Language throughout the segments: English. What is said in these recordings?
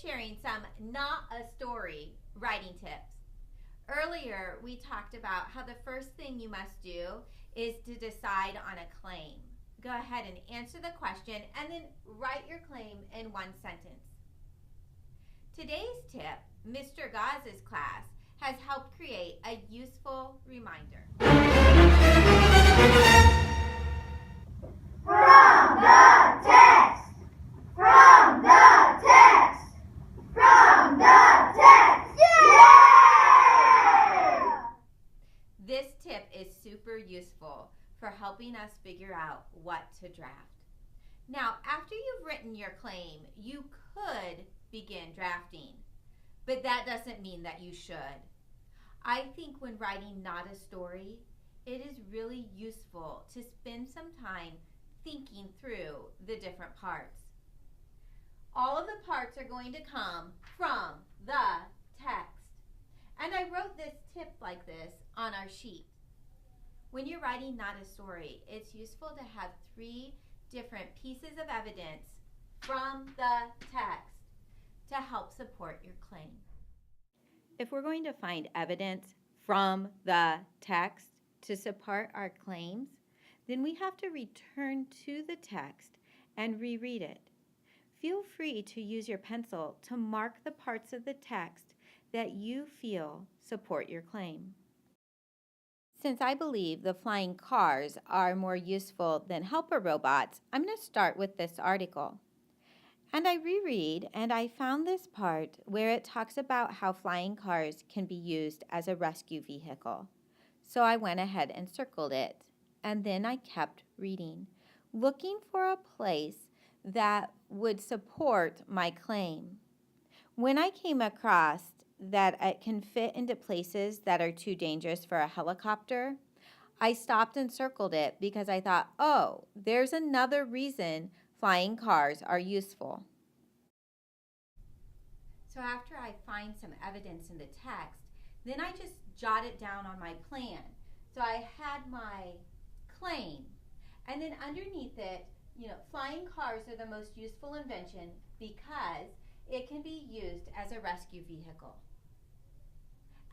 sharing some not a story writing tips. Earlier, we talked about how the first thing you must do is to decide on a claim. Go ahead and answer the question and then write your claim in one sentence. Today's tip, Mr. Gaz's class, has helped create a useful reminder. From the text! From the text! From the text! Yay! This tip is super useful for helping us figure out what to draft. Now, after you've written your claim, you could begin drafting, but that doesn't mean that you should. I think when writing not a story, it is really useful to spend some time thinking through the different parts. All of the parts are going to come from the text. And I wrote this tip like this on our sheet. When you're writing not a story, it's useful to have 3 different pieces of evidence from the text to help support your claim. If we're going to find evidence from the text to support our claims, then we have to return to the text and reread it. Feel free to use your pencil to mark the parts of the text that you feel support your claim. Since I believe the flying cars are more useful than helper robots, I'm going to start with this article. And I reread, and I found this part where it talks about how flying cars can be used as a rescue vehicle. So I went ahead and circled it, and then I kept reading, looking for a place that would support my claim. When I came across that it can fit into places that are too dangerous for a helicopter, I stopped and circled it because I thought, oh, there's another reason flying cars are useful. So after I find some evidence in the text, then I just jot it down on my plan. So I had my claim, and then underneath it, flying cars are the most useful invention because it can be used as a rescue vehicle.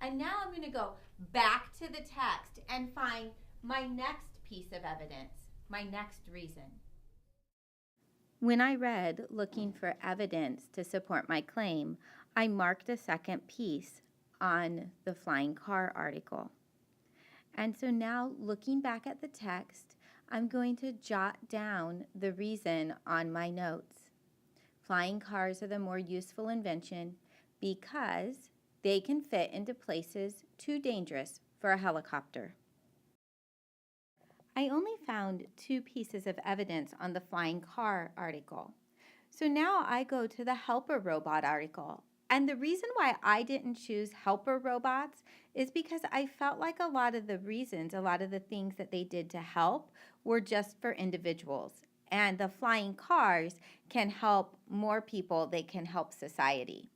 And now I'm going to go back to the text and find my next piece of evidence, my next reason. When I read looking for evidence to support my claim, I marked a second piece on the flying car article. And so now looking back at the text, I'm going to jot down the reason on my notes. Flying cars are the more useful invention because they can fit into places too dangerous for a helicopter. I only found 2 pieces of evidence on the flying car article. So now I go to the helper robot article. And the reason why I didn't choose helper robots is because I felt like a lot of the things that they did to help were just for individuals. And the flying cars can help more people, they can help society.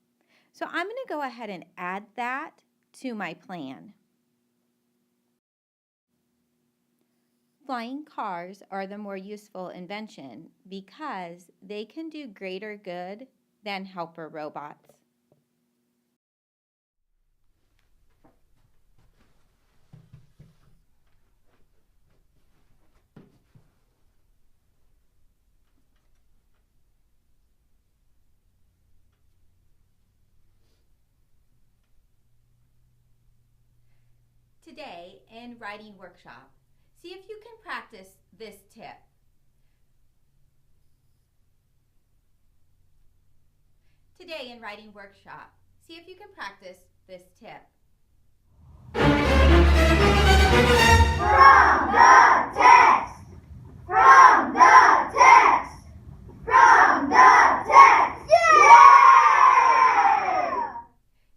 So I'm going to go ahead and add that to my plan. Flying cars are the more useful invention because they can do greater good than helper robots. Today in writing workshop, see if you can practice this tip. Today in writing workshop, see if you can practice this tip. From the text! From the text! From the text! Yay!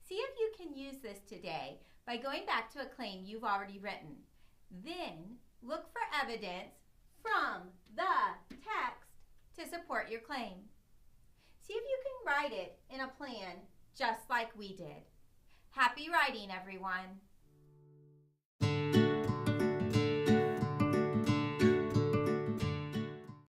See if you can use this today by going back to a claim you've already written. Then look for evidence from the text to support your claim. See if you can write it in a plan just like we did. Happy writing, everyone.